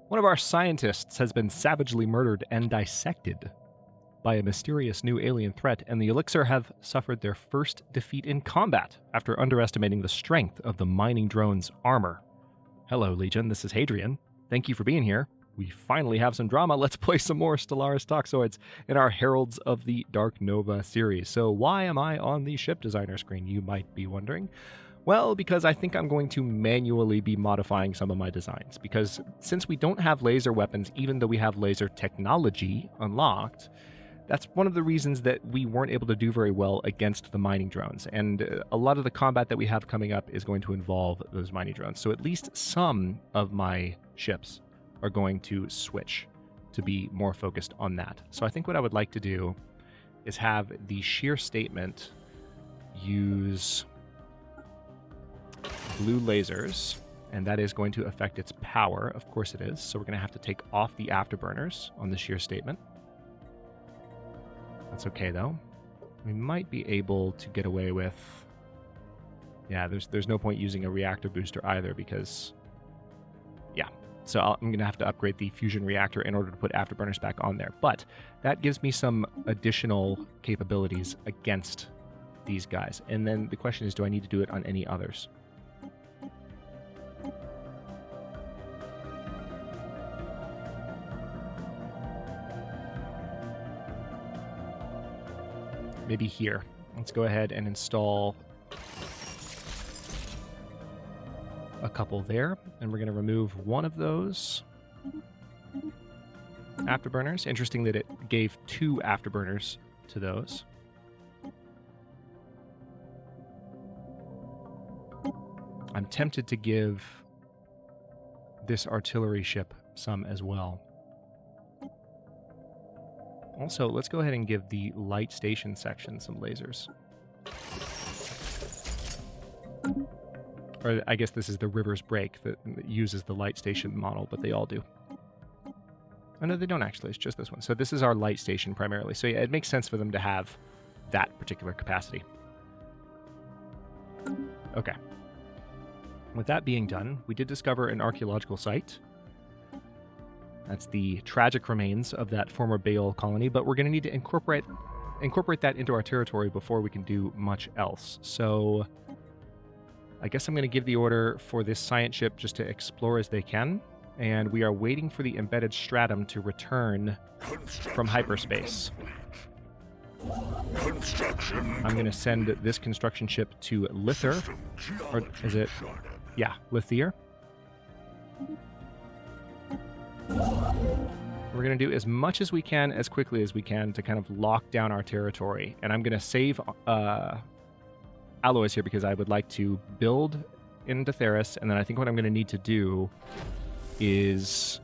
One of our scientists has been savagely murdered and dissected by a mysterious new alien threat, and the Ullyxr have suffered their first defeat in combat after underestimating the strength of the mining drone's armor. Hello, Legion. This is Hadrian. Thank you for being here. We finally have some drama. Let's play some more Stellaris Toxoids in our Heralds of the Dark Nova series. So why am I on the ship designer screen, you might be wondering? Well, because I think I'm going to manually be modifying some of my designs. Because since we don't have laser weapons, even though we have laser technology unlocked, that's one of the reasons that we weren't able to do very well against the mining drones. And a lot of the combat that we have coming up is going to involve those mining drones. So at least some of my ships are going to switch to be more focused on that. So I think what I would like to do is have the shear statement use blue lasers, and that is going to affect its power. Of course it is. So we're going to have to take off the afterburners on the shear statement. That's okay though. We might be able to get away with... Yeah, there's no point using a reactor booster either because... Yeah, so I'm going to have to upgrade the fusion reactor in order to put afterburners back on there. But that gives me some additional capabilities against these guys. And then the question is, do I need to do it on any others? Maybe here. Let's go ahead and install a couple there, and we're going to remove one of those afterburners. Interesting that it gave 2 afterburners to those. I'm tempted to give this artillery ship some as well. Also, let's go ahead and give the light station section some lasers. Or I guess this is the River's Break that uses the light station model, but they all do. Oh, no, they don't actually. It's just this one. So this is our light station primarily. So yeah, it makes sense for them to have that particular capacity. Okay. With that being done, we did discover an archaeological site. That's the tragic remains of that former Baal colony, but we're going to need to incorporate that into our territory before we can do much else. So I guess I'm going to give the order for this science ship just to explore as they can, and we are waiting for the embedded stratum to return from hyperspace. I'm going to send this construction ship to Lither, or is it? Yeah, Lithier. We're going to do as much as we can, as quickly as we can, to kind of lock down our territory. And I'm going to save alloys here because I would like to build in Thyself, and then I think what I'm going to need to do is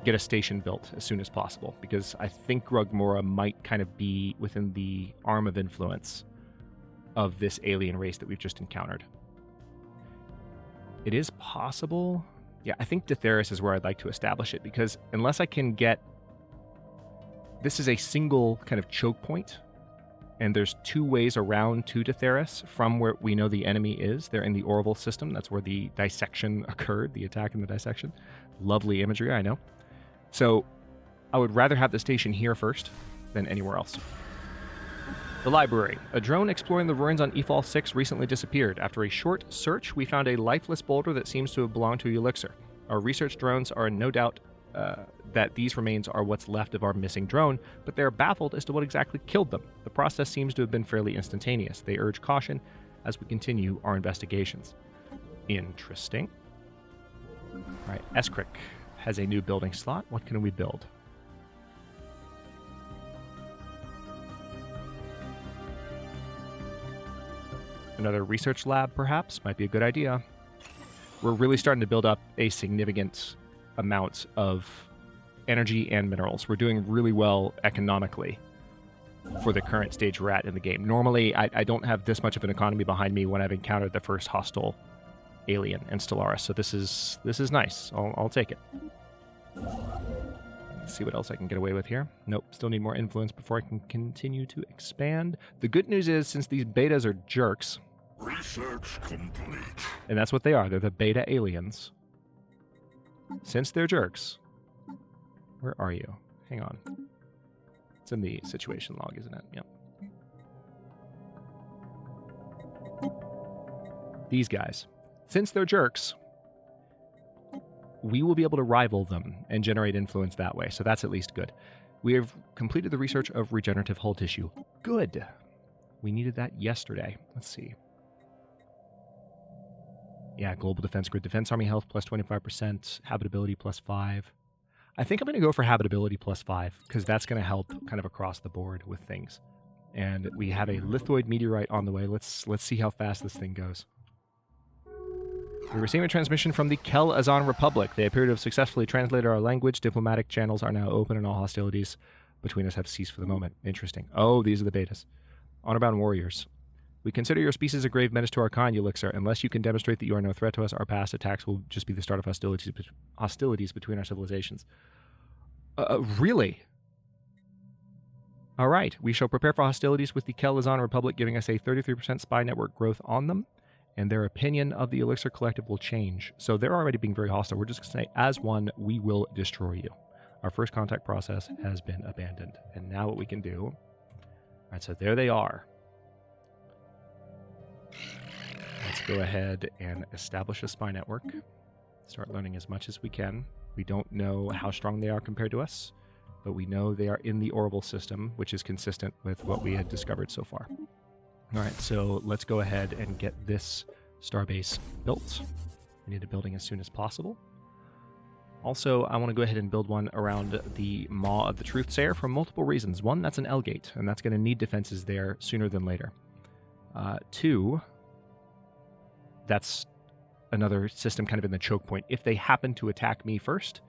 get a station built as soon as possible, because I think Grugmora might kind of be within the arm of influence of this alien race that we've just encountered. It is possible... Yeah, I think Thyself is where I'd like to establish it, because unless I can get... This is a single kind of choke point, and there's 2 ways around to Thyself from where we know the enemy is. They're in the Orville system. That's where the dissection occurred, the attack and the dissection. Lovely imagery, I know. So I would rather have the station here first than anywhere else. The library. A drone exploring the ruins on Efal 6 recently disappeared. After a short search, we found a lifeless boulder that seems to have belonged to Ullyxr. Our research drones are in no doubt that these remains are what's left of our missing drone, but they are baffled as to what exactly killed them. The process seems to have been fairly instantaneous. They urge caution as we continue our investigations. Interesting. All right, Eskrik has a new building slot. What can we build? Another research lab, perhaps, might be a good idea. We're really starting to build up a significant amount of energy and minerals. We're doing really well economically for the current stage we're at in the game. Normally, I don't have this much of an economy behind me when I've encountered the first hostile alien in Stellaris, so this is nice. I'll take it. Let's see what else I can get away with here. Nope, still need more influence before I can continue to expand. The good news is, since these betas are jerks, Research complete. and that's what they are, they're the beta aliens, Since they're jerks. Where are you? Hang on. It's in the situation log, isn't it? Yep. These guys. Since they're jerks, we will be able to rival them and generate influence that way. So that's at least good. We have completed the research of regenerative hull tissue. Good. We needed that yesterday. Let's see. Yeah, global defense grid. Defense army health plus 25%. Habitability plus 5. I think I'm going to go for habitability plus 5 because that's going to help kind of across the board with things. And we have a lithoid meteorite on the way. Let's see how fast this thing goes. We received a transmission from the Kel-Azan Republic. They appear to have successfully translated our language. Diplomatic channels are now open and all hostilities between us have ceased for the moment. Interesting. Oh, these are the betas. Honor-bound warriors. We consider your species a grave menace to our kind, Ullyxr. Unless you can demonstrate that you are no threat to us, our past attacks will just be the start of hostilities between our civilizations. Really? All right. We shall prepare for hostilities with the Kel-Azan Republic, giving us a 33% spy network growth on them. And their opinion of the Ullyxr Collective will change. So they're already being very hostile. We're just going to say, as one, we will destroy you. Our first contact process has been abandoned. And now what we can do... All right, so there they are. Let's go ahead and establish a spy network. Start learning as much as we can. We don't know how strong they are compared to us, but we know they are in the orbital system, which is consistent with what we had discovered so far. All right, so let's go ahead and get this starbase built. We need a building as soon as possible. Also, I want to go ahead and build one around the Maw of the Truthsayer for multiple reasons. One, that's an L-gate, and that's going to need defenses there sooner than later. Two, that's another system kind of in the choke point. If they happen to attack me first,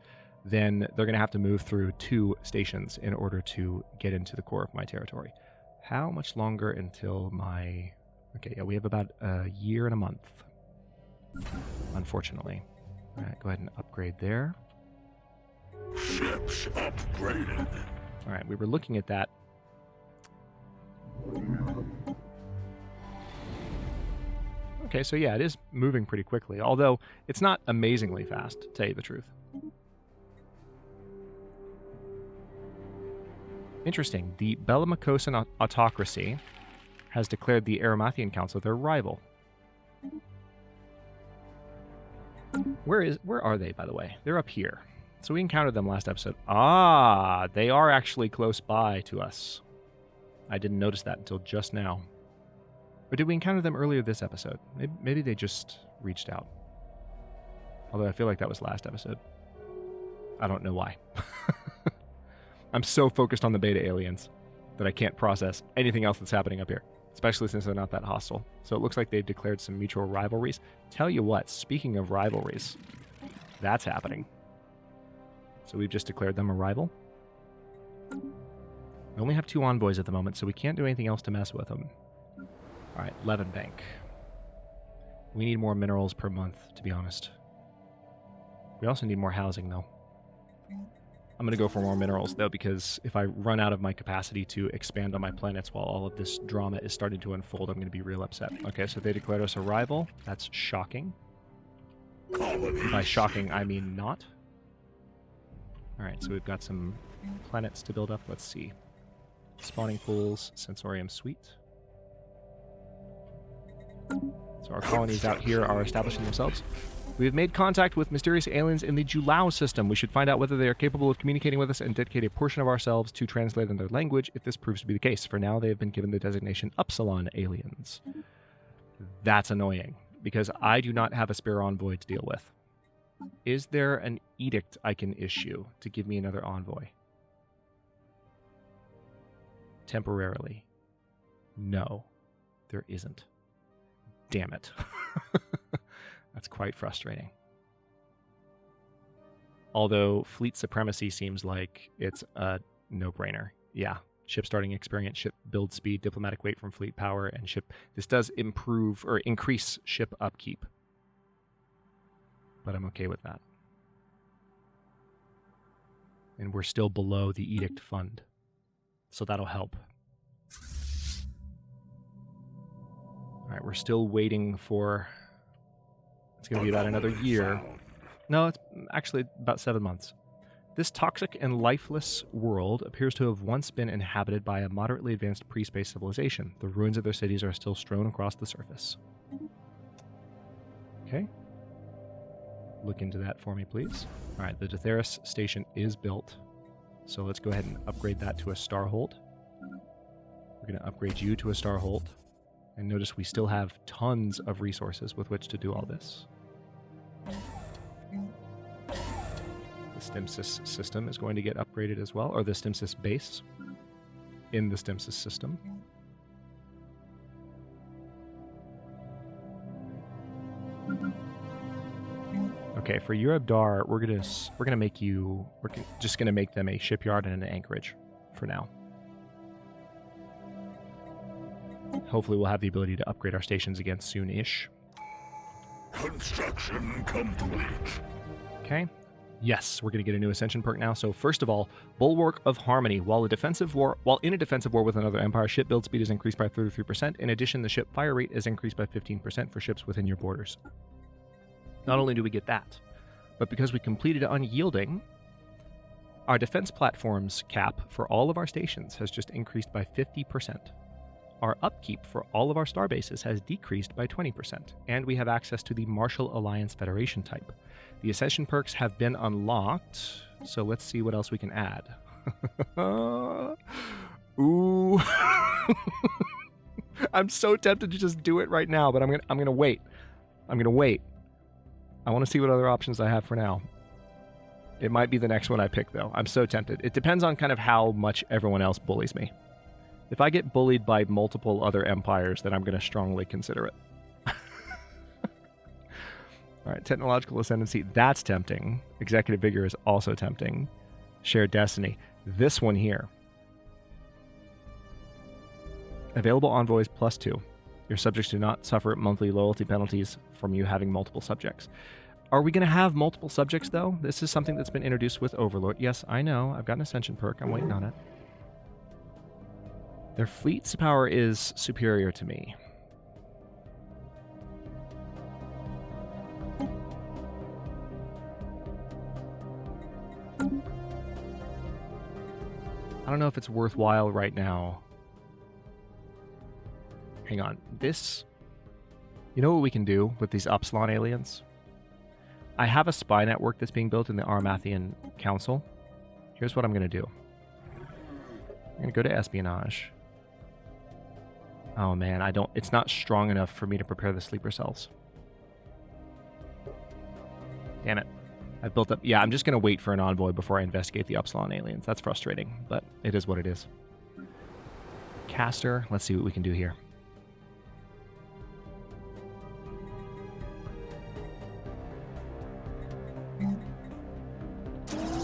then they're going to have to move through 2 stations in order to get into the core of my territory. How much longer until my... Okay, yeah, we have about a year and a month, unfortunately. All right, go ahead and upgrade there. Ships upgraded. All right, we were looking at that. Okay, so yeah, it is moving pretty quickly, although it's not amazingly fast, to tell you the truth. Interesting. The Bellamycosan autocracy has declared the Arimathian Council their rival. Where are they, by the way? They're up here. So we encountered them last episode. Ah, they are actually close by to us. I didn't notice that until just now. Or did we encounter them earlier this episode? Maybe they just reached out. Although I feel like that was last episode. I don't know why. I'm so focused on the beta aliens that I can't process anything else that's happening up here, especially since they're not that hostile. So it looks like they've declared some mutual rivalries. Tell you what, speaking of rivalries, that's happening. So we've just declared them a rival. We only have 2 envoys at the moment, so we can't do anything else to mess with them. All right, Levin Bank. We need more minerals per month, to be honest. We also need more housing, though. I'm going to go for more minerals, though, because if I run out of my capacity to expand on my planets while all of this drama is starting to unfold, I'm going to be real upset. Okay, so they declared us a rival. That's shocking. By shocking, I mean not. All right, so we've got some planets to build up. Let's see. Spawning pools, Sensorium Suite. So our colonies out here are establishing themselves. We have made contact with mysterious aliens in the Julau system. We should find out whether they are capable of communicating with us and dedicate a portion of ourselves to translate in their language if this proves to be the case. For now, they have been given the designation Upsilon aliens. That's annoying, because I do not have a spare envoy to deal with. Is there an edict I can issue to give me another envoy? Temporarily. No, there isn't. Damn it. That's quite frustrating. Although fleet supremacy seems like it's a no-brainer. Yeah, ship starting experience, ship build speed, diplomatic weight from fleet power, and ship... This does improve or increase ship upkeep. But I'm okay with that. And we're still below the edict fund. So that'll help. All right, we're still waiting for... It's going to be about another year No, it's actually about 7 months. This toxic and lifeless world appears to have once been inhabited by a moderately advanced pre-space civilization. The ruins of their cities are still strewn across the surface. Okay. Look into that for me, please. All right, the Thysellaris station is built. So let's go ahead and upgrade that to a Starhold. We're going to upgrade you to a Starhold. And notice we still have tons of resources with which to do all this. The Stimsys system is going to get upgraded as well, or the Stimsys base in the Stimsys system. Okay, for Urabdar, we're gonna make you. Just gonna make them a shipyard and an anchorage for now. Hopefully, we'll have the ability to upgrade our stations again soon-ish. Construction complete. Okay. Yes, we're going to get a new Ascension perk now. So first of all, Bulwark of Harmony. While in a defensive war with another empire, ship build speed is increased by 33%. In addition, the ship fire rate is increased by 15% for ships within your borders. Not only do we get that, but because we completed Unyielding, our defense platforms cap for all of our stations has just increased by 50%. Our upkeep for all of our star bases has decreased by 20%, and we have access to the Martial Alliance Federation type. The Ascension perks have been unlocked, so let's see what else we can add. Ooh. I'm so tempted to just do it right now, but I'm gonna wait. I'm gonna wait. I want to see what other options I have for now. It might be the next one I pick, though. I'm so tempted. It depends on kind of how much everyone else bullies me. If I get bullied by multiple other empires, then I'm going to strongly consider it. All right, Technological Ascendancy, that's tempting. Executive Vigor is also tempting. Shared Destiny, this one here. Available envoys +2. Your subjects do not suffer monthly loyalty penalties from you having multiple subjects. Are we going to have multiple subjects, though? This is something that's been introduced with Overlord. Yes, I know. I've got an Ascension perk. I'm waiting on it. Their fleet's power is superior to me. I don't know if it's worthwhile right now. Hang on. This... You know what we can do with these Upsilon aliens? I have a spy network that's being built in the Armathian Council. Here's what I'm going to do. I'm going to go to Espionage. Oh man, it's not strong enough for me to prepare the sleeper cells. Damn it. I've built up... Yeah, I'm just going to wait for an envoy before I investigate the Upsilon aliens. That's frustrating, but it is what it is. Caster, let's see what we can do here.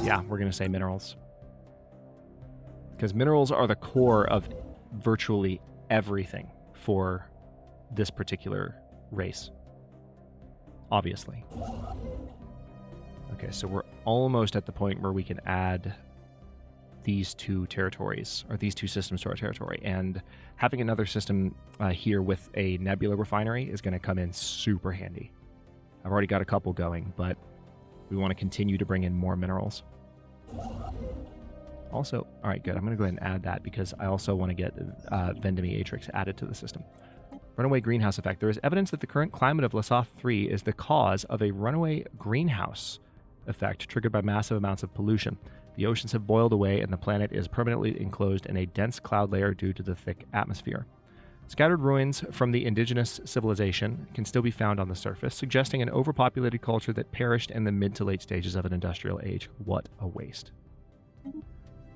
Yeah, we're going to say minerals. Because minerals are the core of virtually everything for this particular race. Obviously. Okay, so we're almost at the point where we can add these two territories, or these two systems to our territory. And having another system here with a nebula refinery is going to come in super handy. I've already got a couple going, but we want to continue to bring in more minerals. Also, all right, good. I'm going to go ahead and add that because I also want to get Vendemiatrix added to the system. Runaway greenhouse effect. There is evidence that the current climate of Lasoth 3 is the cause of a runaway greenhouse effect triggered by massive amounts of pollution. The oceans have boiled away and the planet is permanently enclosed in a dense cloud layer due to the thick atmosphere. Scattered ruins from the indigenous civilization can still be found on the surface, suggesting an overpopulated culture that perished in the mid to late stages of an industrial age. What a waste.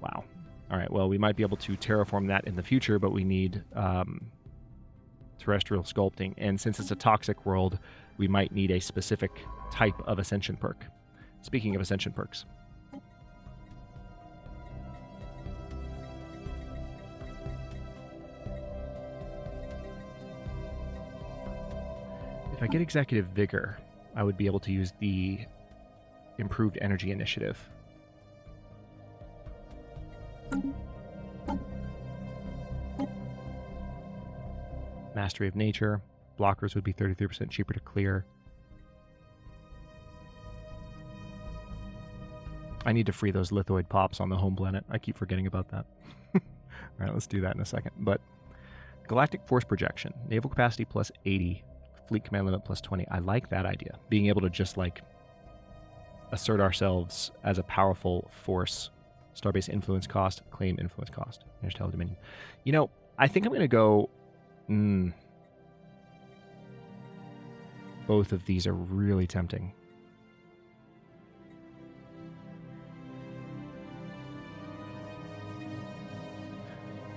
Wow. All right, well, we might be able to terraform that in the future, but we need terrestrial sculpting. And since it's a toxic world, we might need a specific type of Ascension perk. Speaking of Ascension perks. If I get Executive Vigor, I would be able to use the Improved Energy Initiative. Mastery of Nature. Blockers would be 33% cheaper to clear. I need to free those lithoid pops on the home planet. I keep forgetting about that. All right, let's do that in a second. But galactic force projection, naval capacity plus 80, fleet command limit plus 20. I like that idea. Being able to just like assert ourselves as a powerful force. Starbase influence cost, claim influence cost. Interstellar Dominion. You know, I think I'm going to go... Both of these are really tempting.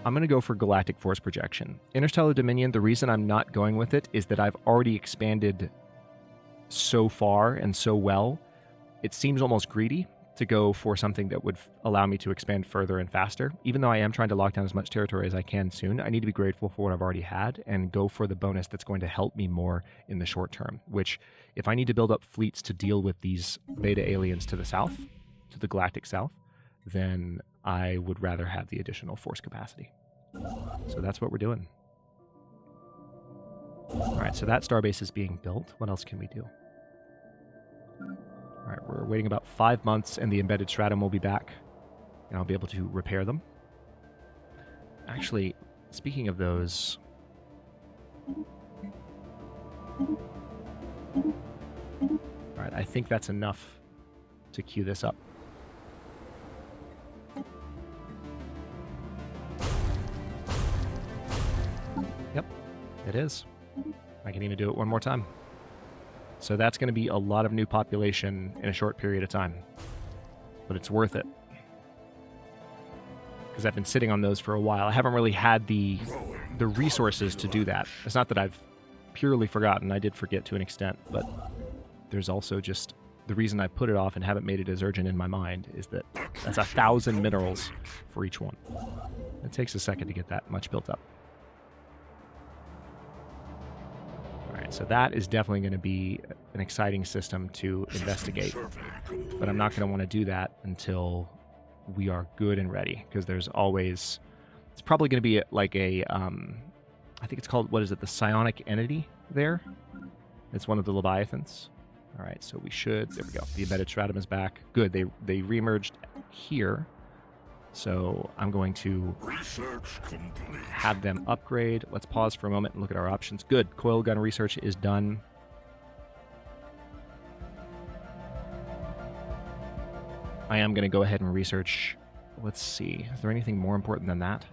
I'm going to go for Galactic Force Projection. Interstellar Dominion, the reason I'm not going with it is that I've already expanded so far and so well. It seems almost greedy to go for something that would allow me to expand further and faster. Even though I am trying to lock down as much territory as I can soon, I need to be grateful for what I've already had and go for the bonus that's going to help me more in the short term, which if I need to build up fleets to deal with these beta aliens to the south, to the galactic south, then I would rather have the additional force capacity. So that's what we're doing. All right, so that starbase is being built. What else can we do? All right, we're waiting about 5 months, and the embedded stratum will be back, and I'll be able to repair them. Actually, speaking of those... All right, I think that's enough to queue this up. Yep, it is. I can even do it one more time. So that's going to be a lot of new population in a short period of time. But it's worth it. Because I've been sitting on those for a while. I haven't really had the resources to do that. It's not that I've purely forgotten. I did forget to an extent. But there's also just... The reason I put it off and haven't made it as urgent in my mind is that that's 1,000 minerals for each one. It takes a second to get that much built up. So that is definitely going to be an exciting system to investigate. But I'm not going to want to do that until we are good and ready, because there's always... It's probably going to be like a... I think it's called, what is it, the psionic entity there? It's one of the Leviathans. All right, so we should... There we go. The embedded stratum is back. Good, they remerged here. So I'm going to have them upgrade. Let's pause for a moment and look at our options. Good. Coil gun research is done. I am going to go ahead and research. Let's see. Is there anything more important than that?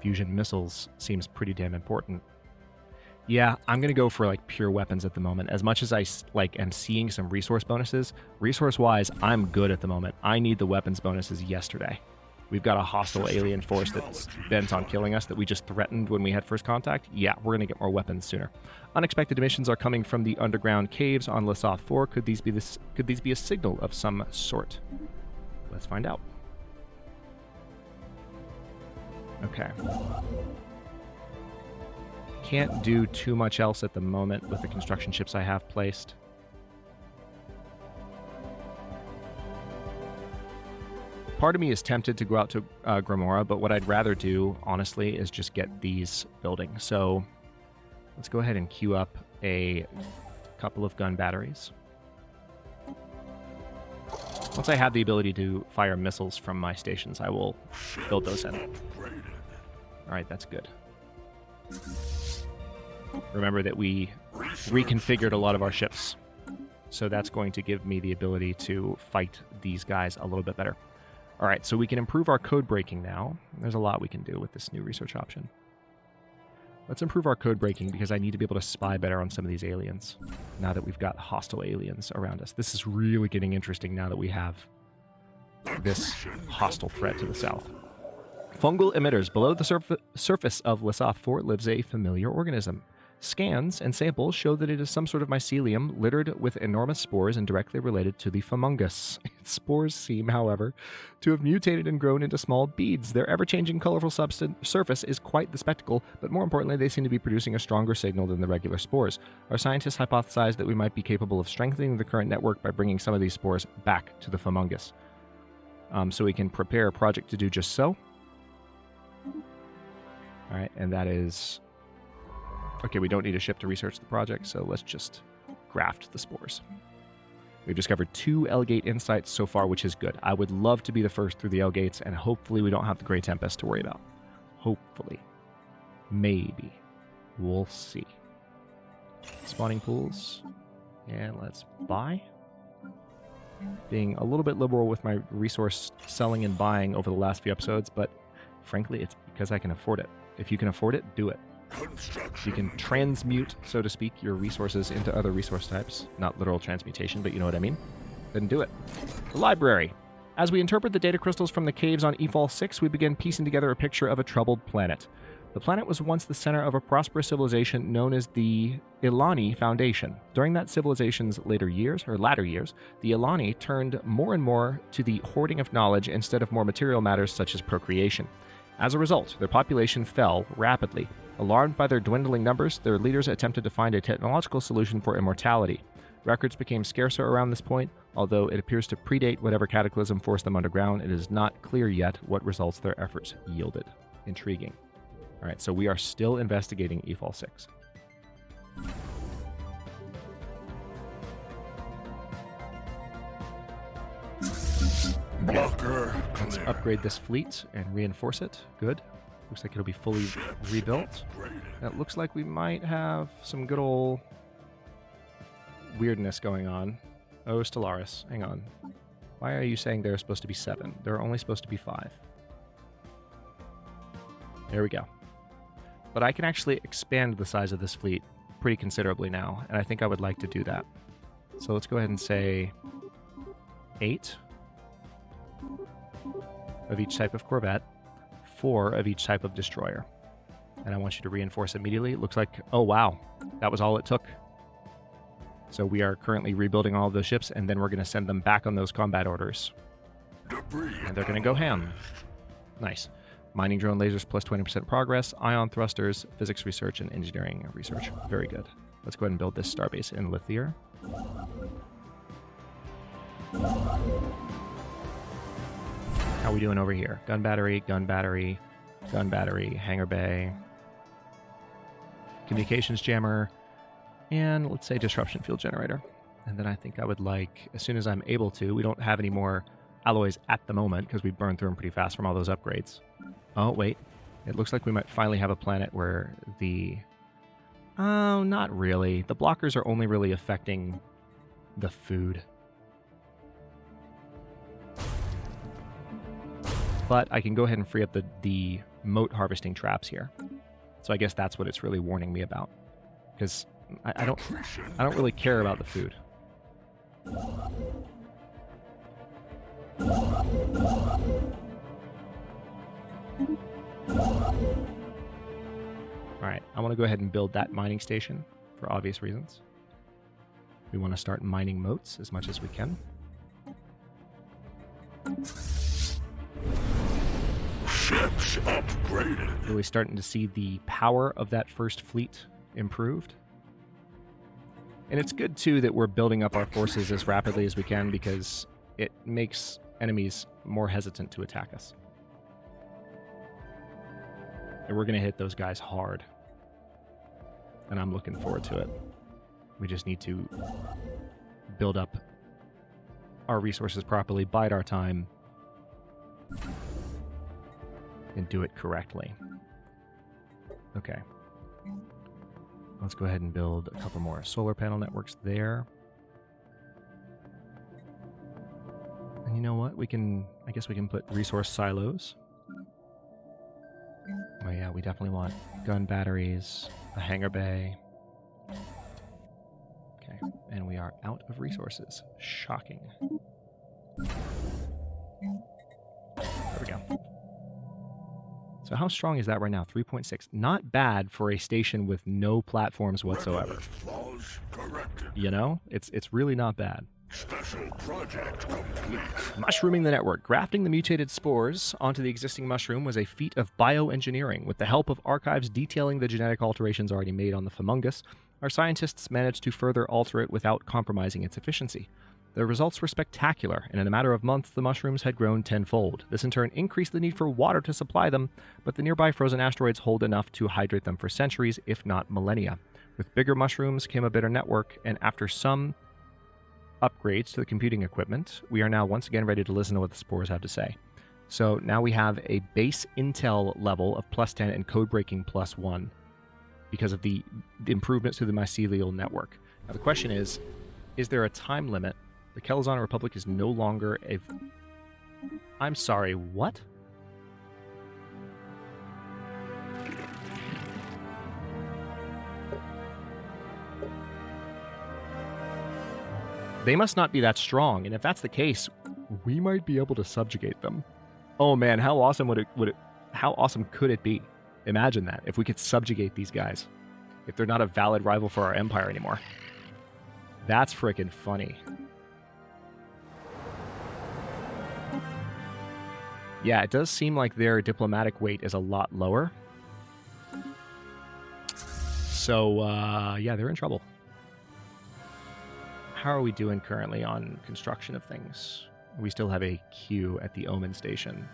Fusion missiles seems pretty damn important. Yeah, I'm going to go for like pure weapons at the moment. As much as I like am seeing some resource bonuses, resource-wise, I'm good at the moment. I need the weapons bonuses yesterday. We've got a hostile alien force that's bent on killing us that we just threatened when we had first contact. Yeah, we're going to get more weapons sooner. Unexpected emissions are coming from the underground caves on Lesath 4. Could these be a signal of some sort? Let's find out. Okay. Can't do too much else at the moment with the construction ships I have placed. Part of me is tempted to go out to Grimora, but what I'd rather do, honestly, is just get these building. So let's go ahead and queue up a couple of gun batteries. Once I have the ability to fire missiles from my stations, I will build those in. All right, that's good. Remember that we reconfigured a lot of our ships, so that's going to give me the ability to fight these guys a little bit better. All right, so we can improve our code breaking now. There's a lot we can do with this new research option. Let's improve our code breaking because I need to be able to spy better on some of these aliens now that we've got hostile aliens around us. This is really getting interesting now that we have this hostile threat to the south. Fungal emitters. Below the surface of Lesath 4 lives a familiar organism. Scans and samples show that it is some sort of mycelium littered with enormous spores and directly related to the fungus. Its spores seem, however, to have mutated and grown into small beads. Their ever-changing colorful surface is quite the spectacle, but more importantly, they seem to be producing a stronger signal than the regular spores. Our scientists hypothesize that we might be capable of strengthening the current network by bringing some of these spores back to the fungus. So we can prepare a project to do just so. All right, and that is... Okay, we don't need a ship to research the project, so let's just graft the spores. We've discovered 2 L-gate insights so far, which is good. I would love to be the first through the L-gates, and hopefully we don't have the Grey Tempest to worry about. Hopefully. Maybe. We'll see. Spawning pools. And let's buy. Being a little bit liberal with my resource selling and buying over the last few episodes, but frankly, it's because I can afford it. If you can afford it, do it. You can transmute, so to speak, your resources into other resource types. Not literal transmutation, but you know what I mean. Then do it. The library. As we interpret the data crystals from the caves on EFOL 6, we begin piecing together a picture of a troubled planet. The planet was once the center of a prosperous civilization known as the Ilani Foundation. During that civilization's latter years, the Ilani turned more and more to the hoarding of knowledge instead of more material matters such as procreation. As a result, their population fell rapidly. Alarmed by their dwindling numbers, their leaders attempted to find a technological solution for immortality. Records became scarcer around this point, although it appears to predate whatever cataclysm forced them underground. It is not clear yet what results their efforts yielded. Intriguing. All right, so we are still investigating EFOL 6. Let's upgrade this fleet and reinforce it. Good. Looks like it'll be fully rebuilt. That looks like we might have some good old weirdness going on. Oh, Stellaris. Hang on. Why are you saying there are supposed to be 7? There are only supposed to be 5. There we go. But I can actually expand the size of this fleet pretty considerably now, and I think I would like to do that. So let's go ahead and say 8 of each type of corvette, 4 of each type of destroyer. And I want you to reinforce immediately. It looks like, oh wow, that was all it took. So we are currently rebuilding all of those ships, and then we're going to send them back on those combat orders. And they're going to go ham. Nice. Mining drone lasers plus 20% progress, ion thrusters, physics research, and engineering research. Very good. Let's go ahead and build this starbase in Lithier. How are we doing over here? Gun battery, gun battery, gun battery, hangar bay, communications jammer, and let's say disruption field generator. And then I think I would like, as soon as I'm able to, we don't have any more alloys at the moment because we burned through them pretty fast from all those upgrades. Oh, wait. It looks like we might finally have a planet where the... Oh, not really. The blockers are only really affecting the food. But I can go ahead and free up the moat harvesting traps here. So I guess that's what it's really warning me about. Because I don't really care about the food. Alright, I want to go ahead and build that mining station for obvious reasons. We want to start mining moats as much as we can. Ships upgraded. Really starting to see the power of that first fleet improved. And it's good, too, that we're building up our forces as rapidly as we can because it makes enemies more hesitant to attack us. And we're going to hit those guys hard. And I'm looking forward to it. We just need to build up our resources properly, bide our time, and do it correctly. Okay. Let's go ahead and build a couple more solar panel networks there. And you know what? I guess we can put resource silos. Oh yeah, we definitely want gun batteries, a hangar bay. Okay, and we are out of resources. Shocking. There we go. So how strong is that right now? 3.6. Not bad for a station with no platforms whatsoever. You know? It's really not bad. Special project complete. Mushrooming the network. Grafting the mutated spores onto the existing mushroom was a feat of bioengineering. With the help of archives detailing the genetic alterations already made on the fungus, our scientists managed to further alter it without compromising its efficiency. The results were spectacular, and in a matter of months, the mushrooms had grown tenfold. This in turn increased the need for water to supply them, but the nearby frozen asteroids hold enough to hydrate them for centuries, if not millennia. With bigger mushrooms came a better network, and after some upgrades to the computing equipment, we are now once again ready to listen to what the spores have to say. So now we have a base intel level of +10 and code breaking +1 because of the improvements to the mycelial network. Now the question is there a time limit? The Kelazon Republic is no longer a... I'm sorry, what? They must not be that strong, and if that's the case, we might be able to subjugate them. Oh man, how awesome how awesome could it be? Imagine that, if we could subjugate these guys. If they're not a valid rival for our empire anymore. That's freaking funny. Yeah, it does seem like their diplomatic weight is a lot lower. So, yeah, they're in trouble. How are we doing currently on construction of things? We still have a queue at the Omen station.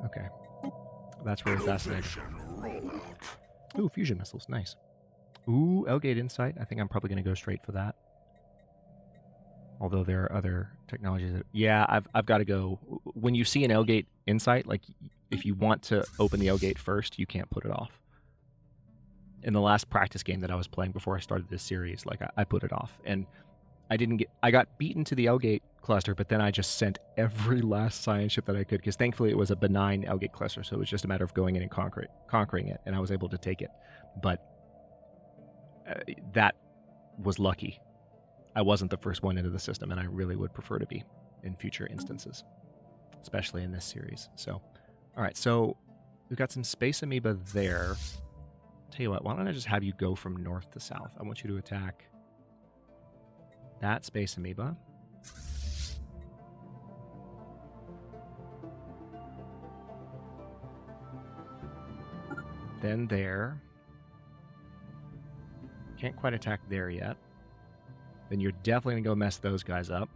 Okay. That's really fascinating. Ooh, fusion missiles. Nice. Ooh, Elgate Insight. I think I'm probably going to go straight for that. Although there are other technologies that... Yeah, I've got to go. When you see an Elgate Insight, like, if you want to open the Elgate first, you can't put it off. In the last practice game that I was playing before I started this series, like, I put it off. And I got beaten to the Elgate cluster, but then I just sent every last science ship that I could, because thankfully it was a benign Elgate cluster, so it was just a matter of going in and conquering it, and I was able to take it. But that was lucky. I wasn't the first one into the system, and I really would prefer to be in future instances, especially in this series. So, all right, so we've got some space amoeba there. Tell you what, why don't I just have you go from north to south? I want you to attack that space amoeba. Then there. Can't quite attack there yet. Then you're definitely going to go mess those guys up.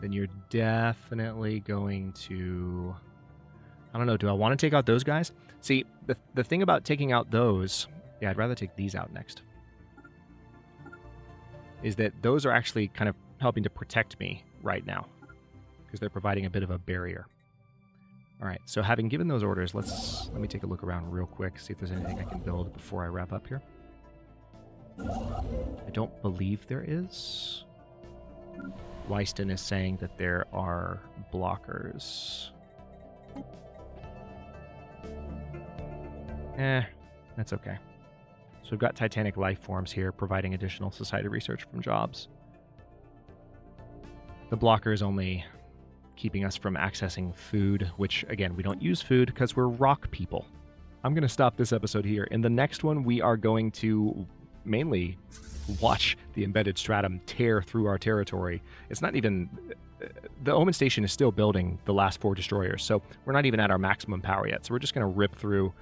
Then you're definitely going to... I don't know, do I want to take out those guys? See, the thing about taking out those... Yeah, I'd rather take these out next. Is that those are actually kind of helping to protect me right now. Because they're providing a bit of a barrier. Alright, so having given those orders, let me take a look around real quick, see if there's anything I can build before I wrap up here. I don't believe there is. Weiston is saying that there are blockers. That's okay. So we've got Titanic life forms here providing additional society research from jobs. The blocker is only keeping us from accessing food, which, again, we don't use food because we're rock people. I'm going to stop this episode here. In the next one, we are going to mainly watch the embedded stratum tear through our territory. It's not even... The Omen Station is still building the last 4 destroyers, so we're not even at our maximum power yet. So we're just going to rip through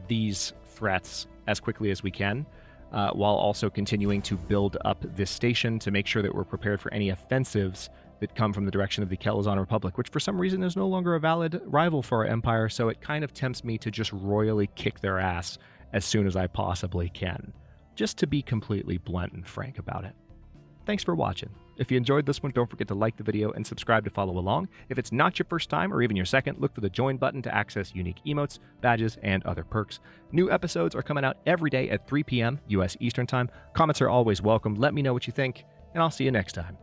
these threats as quickly as we can, while also continuing to build up this station to make sure that we're prepared for any offensives that come from the direction of the Kelazon Republic, which for some reason is no longer a valid rival for our empire, so it kind of tempts me to just royally kick their ass as soon as I possibly can, just to be completely blunt and frank about it. Thanks for watching. If you enjoyed this one, don't forget to like the video and subscribe to follow along. If it's not your first time or even your second, look for the join button to access unique emotes, badges, and other perks. New episodes are coming out every day at 3 p.m. U.S. Eastern Time. Comments are always welcome. Let me know what you think, and I'll see you next time.